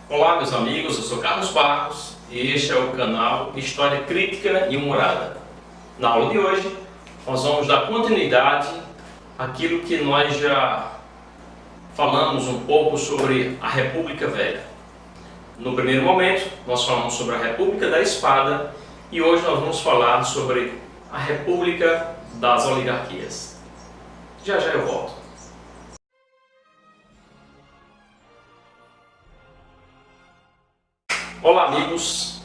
Olá meus amigos, eu sou Carlos Barros e este é o canal História Crítica e Humorada. Na aula de hoje nós vamos dar continuidade àquilo que nós já falamos um pouco sobre a República Velha. No primeiro momento nós falamos sobre a República da Espada e hoje nós vamos falar sobre a República das Oligarquias. Já já eu volto. Olá amigos,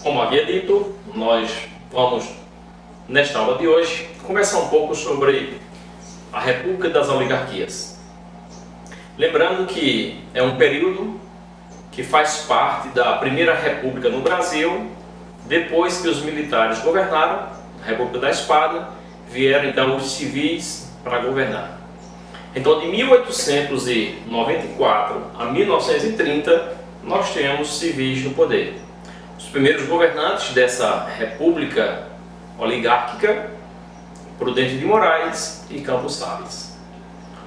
como havia dito, nós vamos nesta aula de hoje conversar um pouco sobre a República das Oligarquias. Lembrando que é um período que faz parte da Primeira República no Brasil, depois que os militares governaram, a República da Espada, vieram então os civis para governar. Então de 1894 a 1930, nós temos civis no poder. Os primeiros governantes dessa república oligárquica, Prudente de Moraes e Campos Sales.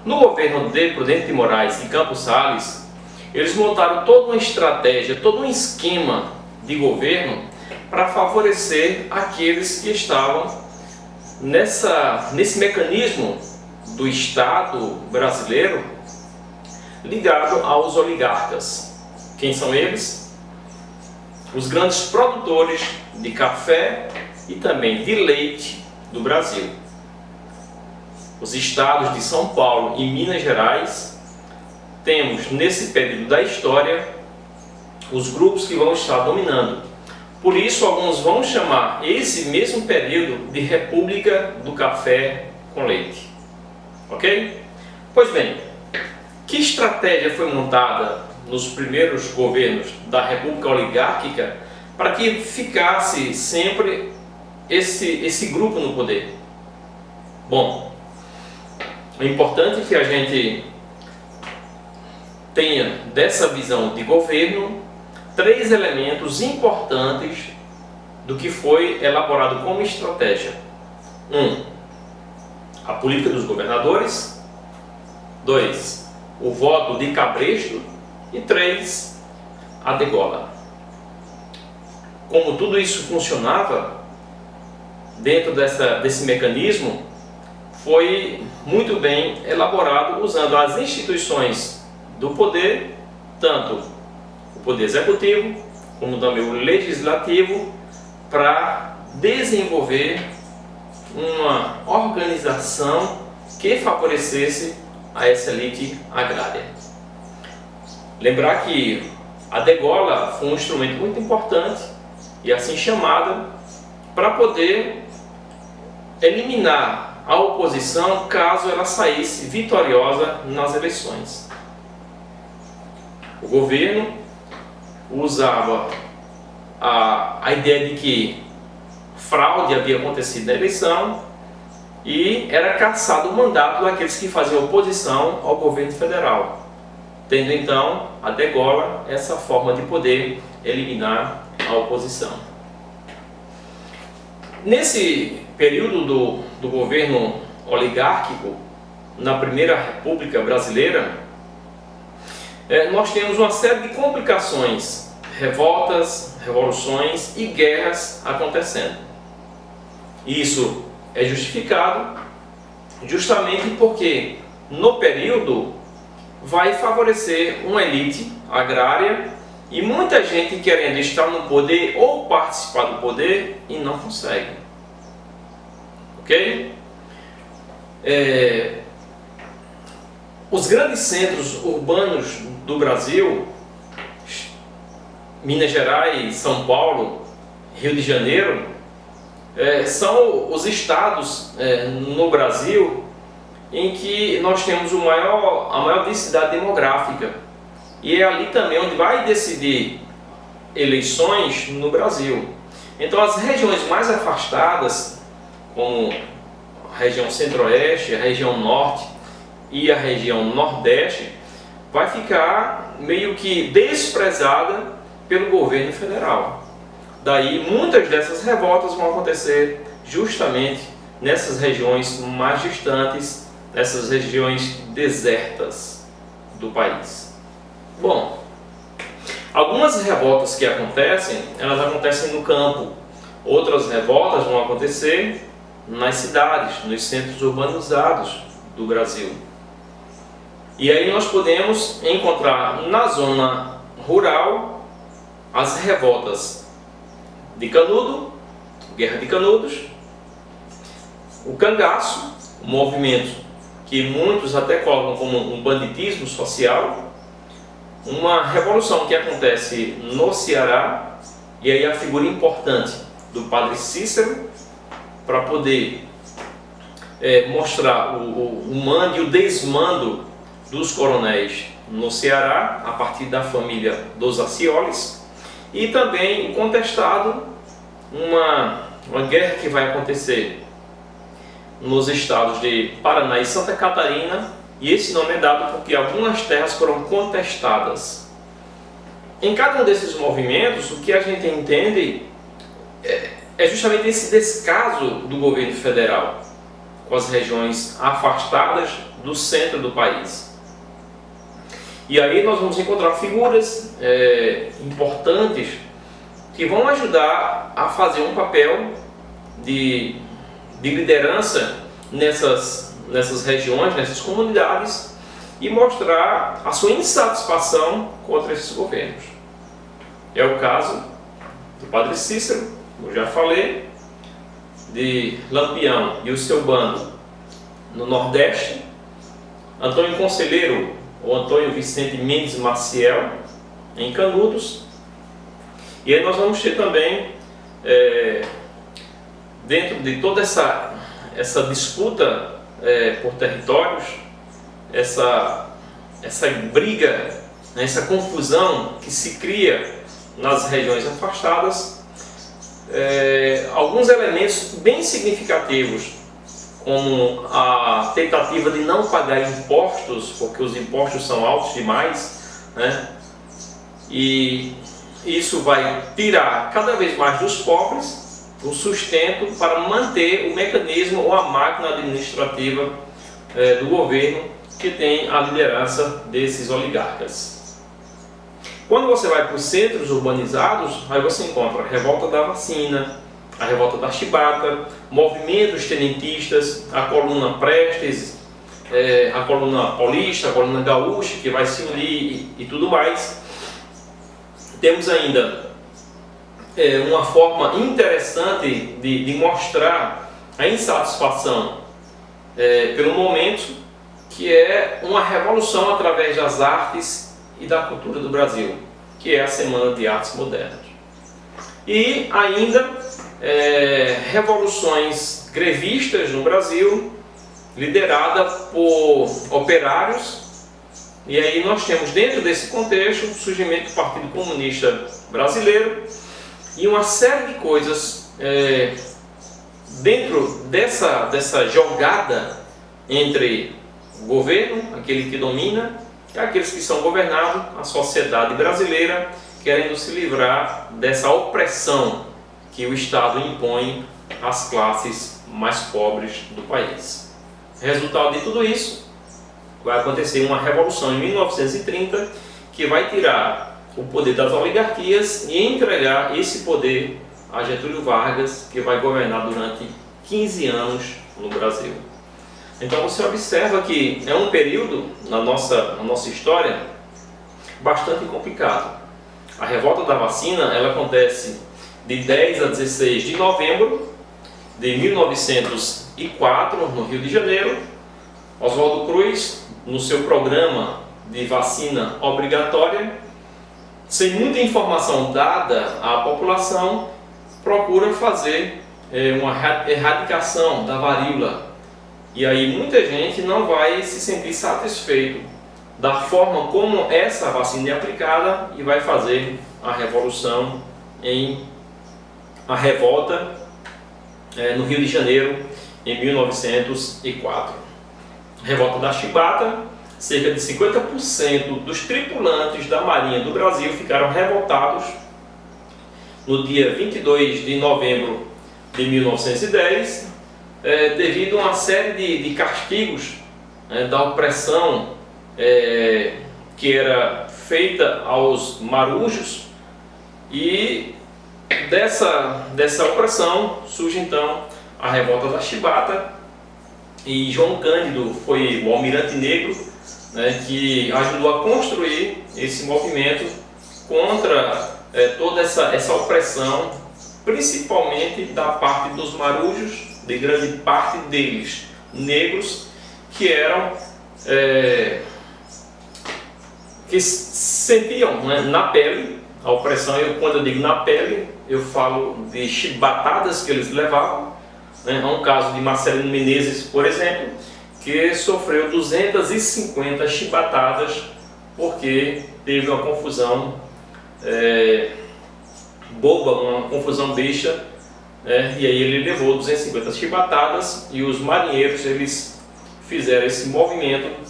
No governo de Prudente de Moraes e Campos Sales, eles montaram toda uma estratégia, todo um esquema de governo para favorecer aqueles que estavam nesse mecanismo do Estado brasileiro ligado aos oligarcas. Quem são eles? Os grandes produtores de café e também de leite do Brasil. Os estados de São Paulo e Minas Gerais, temos nesse período da história os grupos que vão estar dominando. Por isso alguns vão chamar esse mesmo período de República do Café com Leite. Ok? Pois bem, que estratégia foi montada nos primeiros governos da República Oligárquica para que ficasse sempre esse grupo no poder? Bom, é importante que a gente tenha dessa visão de governo três elementos importantes do que foi elaborado como estratégia. A política dos governadores. 2, o voto de cabresto. E 3, a degola. Como tudo isso funcionava dentro desse mecanismo, foi muito bem elaborado usando as instituições do poder, tanto o poder executivo como também o legislativo, para desenvolver uma organização que favorecesse a essa elite agrária. Lembrar que a degola foi um instrumento muito importante e assim chamada para poder eliminar a oposição caso ela saísse vitoriosa nas eleições. O governo usava a ideia de que fraude havia acontecido na eleição e era cassado o mandato daqueles que faziam oposição ao governo federal, tendo então a degola essa forma de poder eliminar a oposição. Nesse período do governo oligárquico, na Primeira República Brasileira, nós temos uma série de complicações, revoltas, revoluções e guerras acontecendo. Isso é justificado justamente porque no período vai favorecer uma elite agrária e muita gente querendo estar no poder ou participar do poder e não consegue. Ok? Os grandes centros urbanos do Brasil, Minas Gerais, São Paulo, Rio de Janeiro, são os estados no Brasil em que nós temos a maior densidade demográfica. E é ali também onde vai decidir eleições no Brasil. Então as regiões mais afastadas, como a região centro-oeste, a região norte e a região nordeste, vai ficar meio que desprezada pelo governo federal. Daí muitas dessas revoltas vão acontecer justamente nessas regiões mais distantes, nessas regiões desertas do país. Bom, Algumas revoltas que acontecem, elas acontecem no campo. Outras revoltas vão acontecer nas cidades, nos centros urbanizados do Brasil. E aí nós podemos encontrar na zona rural as revoltas de Canudo, Guerra de Canudos, o cangaço, um movimento que muitos até colocam como um banditismo social, uma revolução que acontece no Ceará, e aí a figura importante do padre Cícero, para poder mostrar o mando e o desmando dos coronéis no Ceará, a partir da família dos Accioles, e também contestado uma guerra que vai acontecer nos estados de Paraná e Santa Catarina, e esse nome é dado porque algumas terras foram contestadas. Em cada um desses movimentos, o que a gente entende é justamente esse descaso do governo federal com as regiões afastadas do centro do país. E aí nós vamos encontrar figuras importantes que vão ajudar a fazer um papel de liderança nessas regiões, nessas comunidades, e mostrar a sua insatisfação contra esses governos. É o caso do padre Cícero, eu já falei, de Lampião e o seu bando no Nordeste, Antônio Conselheiro, ou Antônio Vicente Mendes Maciel, em Canudos. E aí nós vamos ter também, dentro de toda essa disputa por territórios, essa briga, né, essa confusão que se cria nas regiões afastadas, alguns elementos bem significativos, como a tentativa de não pagar impostos, porque os impostos são altos demais, né? E isso vai tirar cada vez mais dos pobres o sustento para manter o mecanismo ou a máquina administrativa do governo, que tem a liderança desses oligarcas. Quando você vai para os centros urbanizados, aí você encontra a revolta da vacina, a revolta da chibata, movimentos tenentistas, a coluna Prestes, a coluna paulista, a coluna gaúcha, que vai se unir e tudo mais. Temos ainda uma forma interessante de mostrar a insatisfação pelo momento, que é uma revolução através das artes e da cultura do Brasil, que é a Semana de Artes Modernas. E ainda revoluções grevistas no Brasil, liderada por operários, e aí nós temos dentro desse contexto o surgimento do Partido Comunista Brasileiro e uma série de coisas dentro dessa jogada entre o governo, aquele que domina, e aqueles que são governados, a sociedade brasileira, querendo se livrar dessa opressão que o Estado impõe às classes mais pobres do país. Resultado de tudo isso, vai acontecer uma revolução em 1930 que vai tirar o poder das oligarquias e entregar esse poder a Getúlio Vargas, que vai governar durante 15 anos no Brasil. Então você observa que é um período na nossa história bastante complicado. A revolta da vacina, ela acontece de 10 a 16 de novembro de 1904, no Rio de Janeiro. Oswaldo Cruz, no seu programa de vacina obrigatória, sem muita informação dada à população, procura fazer uma erradicação da varíola. E aí muita gente não vai se sentir satisfeito da forma como essa vacina é aplicada e vai fazer a revolução a revolta no Rio de Janeiro em 1904. Revolta da chibata, cerca de 50% dos tripulantes da Marinha do Brasil ficaram revoltados no dia 22 de novembro de 1910, devido a uma série de castigos da opressão que era feita aos marujos, e dessa opressão surge então a revolta da Chibata, e João Cândido foi o almirante negro, né, que ajudou a construir esse movimento contra toda essa opressão, principalmente da parte dos marujos, de grande parte deles negros, que eram que sentiam, né, na pele a opressão. Quando eu digo na pele, eu falo de chibatadas que eles levavam, né? Há um caso de Marcelino Menezes, por exemplo, que sofreu 250 chibatadas porque teve uma confusão boba, uma confusão besta, né? E aí ele levou 250 chibatadas, e os marinheiros eles fizeram esse movimento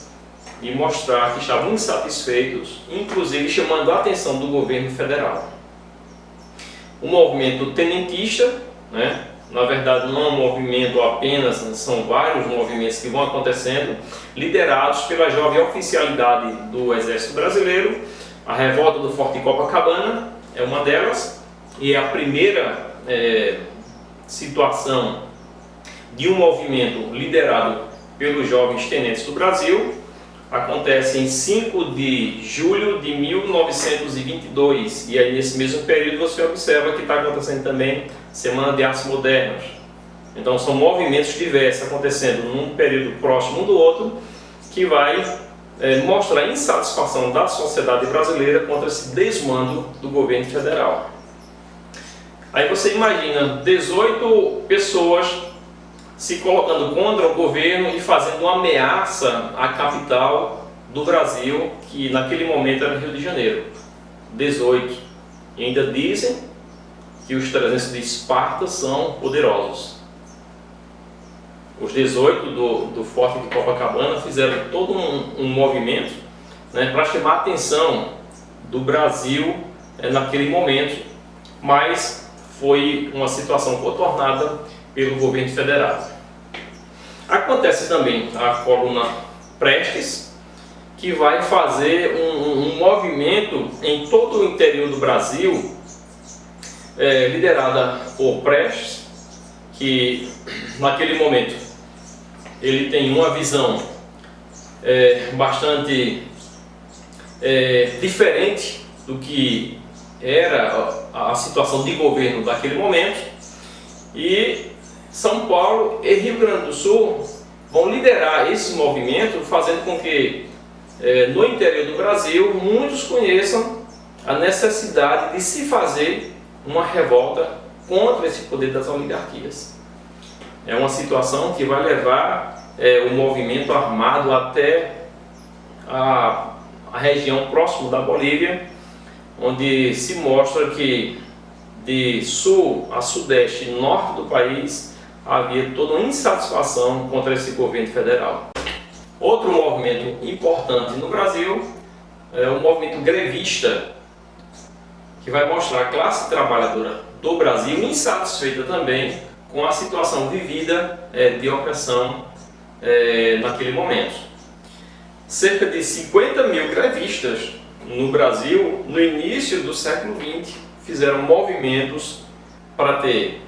e mostrar que estavam insatisfeitos, inclusive chamando a atenção do governo federal. O movimento tenentista, né, na verdade não é um movimento apenas, são vários movimentos que vão acontecendo, liderados pela jovem oficialidade do Exército Brasileiro. A revolta do Forte Copacabana é uma delas, e é a primeira situação de um movimento liderado pelos jovens tenentes do Brasil. Acontece em 5 de julho de 1922, e aí nesse mesmo período você observa que está acontecendo também Semana de Artes Modernas. Então são movimentos diversos acontecendo num período próximo um do outro, que vai mostrar a insatisfação da sociedade brasileira contra esse desmando do governo federal. Aí você imagina 18 pessoas se colocando contra o governo e fazendo uma ameaça à capital do Brasil, que naquele momento era Rio de Janeiro. 18. E ainda dizem que os 300 de Esparta são poderosos. Os 18 do Forte de Copacabana fizeram todo um movimento, né, para chamar a atenção do Brasil naquele momento, mas foi uma situação contornada pelo governo federal. Acontece também a coluna Prestes, que vai fazer um movimento em todo o interior do Brasil, liderada por Prestes, que naquele momento ele tem uma visão bastante diferente do que era a situação de governo daquele momento, e São Paulo e Rio Grande do Sul vão liderar esse movimento, fazendo com que no interior do Brasil muitos conheçam a necessidade de se fazer uma revolta contra esse poder das oligarquias. É uma situação que vai levar o movimento armado até a região próxima da Bolívia, onde se mostra que de sul a sudeste e norte do país havia toda uma insatisfação contra esse governo federal. Outro movimento importante no Brasil é o movimento grevista, que vai mostrar a classe trabalhadora do Brasil insatisfeita também com a situação vivida de opressão naquele momento. Cerca de 50 mil grevistas no Brasil, no início do século XX, fizeram movimentos para ter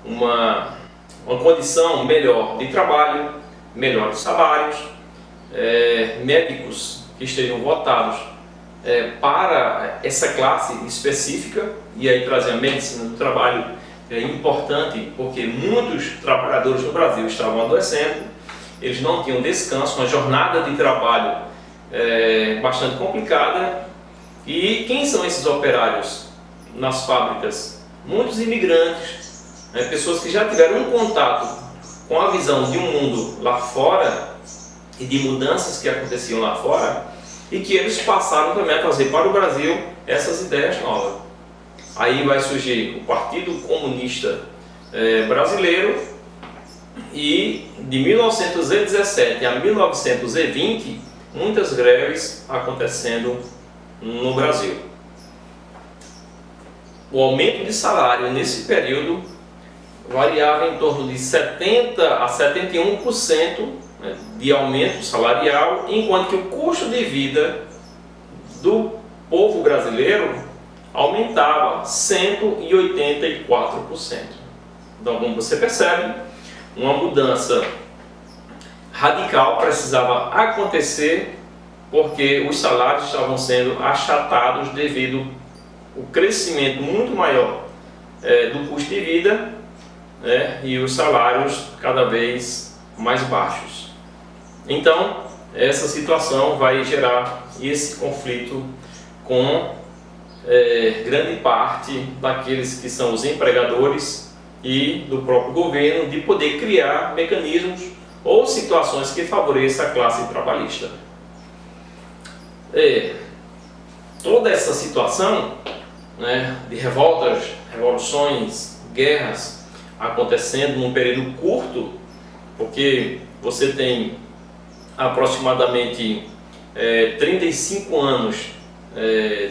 uma condição melhor de trabalho, melhores salários, médicos que estejam votados para essa classe específica, e aí trazer a medicina do trabalho é importante, porque muitos trabalhadores no Brasil estavam adoecendo, eles não tinham descanso, uma jornada de trabalho bastante complicada. E quem são esses operários nas fábricas? Muitos imigrantes, pessoas que já tiveram um contato com a visão de um mundo lá fora e de mudanças que aconteciam lá fora, e que eles passaram também a trazer para o Brasil essas ideias novas. Aí vai surgir o Partido Comunista Brasileiro, e de 1917 a 1920, muitas greves acontecendo no Brasil. O aumento de salário nesse período variava em torno de 70% a 71% de aumento salarial, enquanto que o custo de vida do povo brasileiro aumentava 184%. Então, como você percebe, uma mudança radical precisava acontecer porque os salários estavam sendo achatados devido ao crescimento muito maior do custo de vida, né, e os salários cada vez mais baixos. Então, essa situação vai gerar esse conflito com grande parte daqueles que são os empregadores e do próprio governo de poder criar mecanismos ou situações que favoreçam a classe trabalhista. Toda essa situação, né, de revoltas, revoluções, guerras acontecendo num período curto, porque você tem aproximadamente 35 anos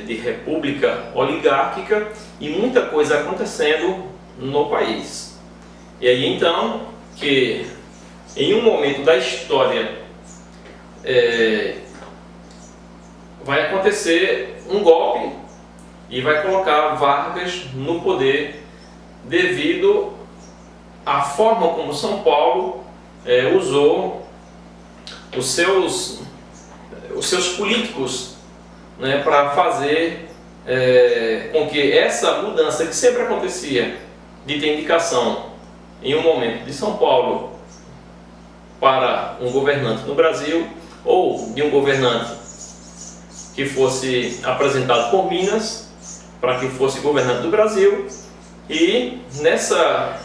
de república oligárquica e muita coisa acontecendo no país. E aí então que em um momento da história vai acontecer um golpe e vai colocar Vargas no poder devido à forma como São Paulo usou os seus políticos, né, para fazer com que essa mudança que sempre acontecia de ter indicação em um momento de São Paulo para um governante no Brasil ou de um governante que fosse apresentado por Minas para que fosse governante do Brasil, e nessa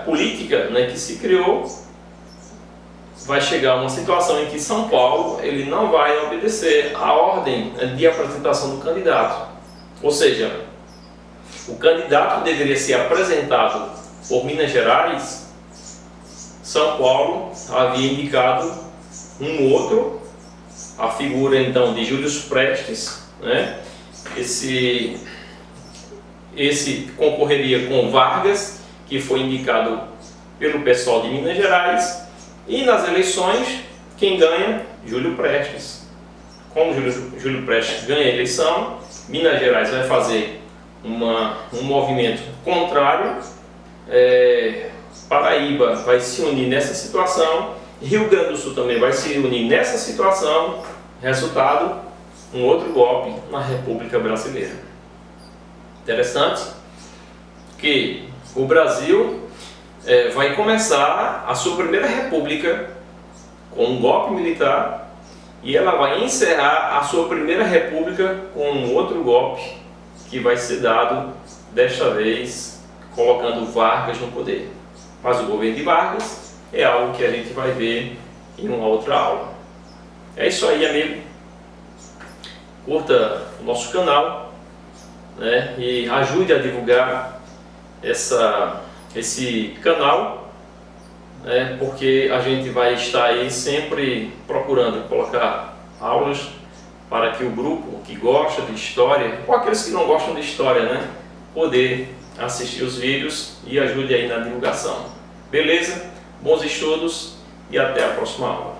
política, né, que se criou, vai chegar uma situação em que São Paulo ele não vai obedecer à ordem de apresentação do candidato. Ou seja, o candidato deveria ser apresentado por Minas Gerais. São Paulo havia indicado um outro, a figura então de Júlio Prestes, né? Esse concorreria com Vargas, que foi indicado pelo pessoal de Minas Gerais. E nas eleições, quem ganha? Júlio Prestes. Como Júlio Prestes ganha a eleição, Minas Gerais vai fazer um movimento contrário, Paraíba vai se unir nessa situação, Rio Grande do Sul também vai se unir nessa situação. Resultado, um outro golpe na República Brasileira. Interessante que o Brasil vai começar a sua primeira república com um golpe militar e ela vai encerrar a sua primeira república com um outro golpe que vai ser dado, desta vez, colocando Vargas no poder. Mas o governo de Vargas é algo que a gente vai ver em uma outra aula. É isso aí, amigo. Curta o nosso canal, né, e ajude a divulgar esse canal, né, porque a gente vai estar aí sempre procurando colocar aulas para que o grupo que gosta de história, ou aqueles que não gostam de história, né, poder assistir os vídeos e ajude aí na divulgação. Beleza? Bons estudos e até a próxima aula.